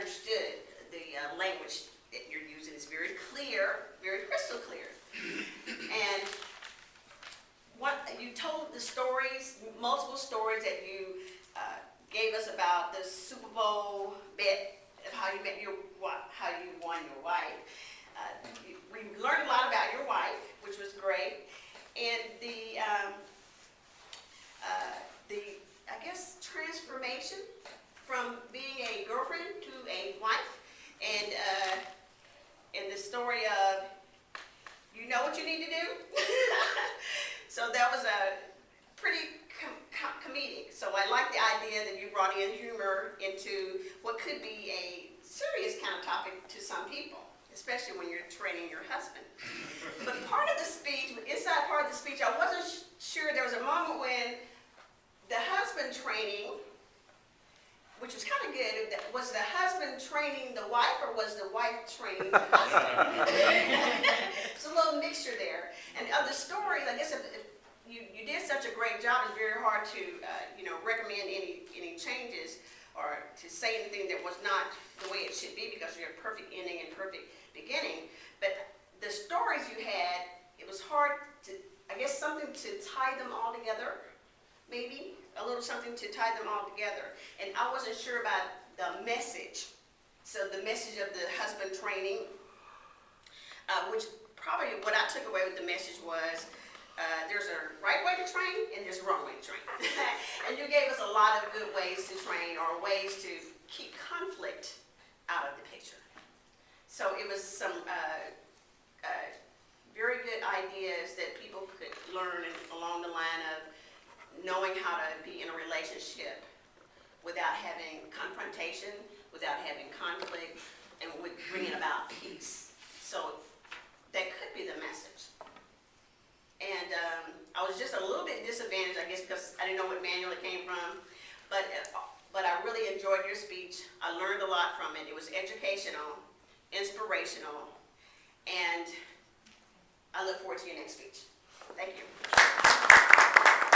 understood the language that you're using is very clear, very crystal clear. And what you told the stories, multiple stories that you gave us about the Super Bowl bet of how you met how you won your wife. We learned a lot about your wife, which was great, and the I guess transformation from being a girlfriend to a wife, and the story of you know what you need to do. So that was a pretty comedic. So I like the idea that you brought in humor into what could be a serious kind of topic to some people, especially when you're training your husband. But part of the speech, inside part of the speech, I wasn't sure. There was a moment when the husband training, which was kind of good, was the husband training the wife or was the wife training the husband? It's a little mixture there. And of the stories, I guess if you did such a great job, it's very hard to recommend any changes or to say anything that was not the way it should be because you have perfect ending and perfect beginning. But the stories you had, it was hard to, I guess, something to tie them all together, maybe a little something to tie them all together. And I wasn't sure about the message. So the message of the husband training, which probably what I took away with the message was there's a right way to train and there's a wrong way to train. And you gave us a lot of good ways to train or ways to keep conflict out of the picture. So it was some very good ideas that people could learn along the line of knowing how to be in a relationship without having confrontation, without having conflict, and with bringing about peace. So that could be the message. And I was just a little bit disadvantaged, I guess, because I didn't know what manual it came from. But I really enjoyed your speech. I learned a lot from it. It was educational, inspirational, and I look forward to your next speech. Thank you.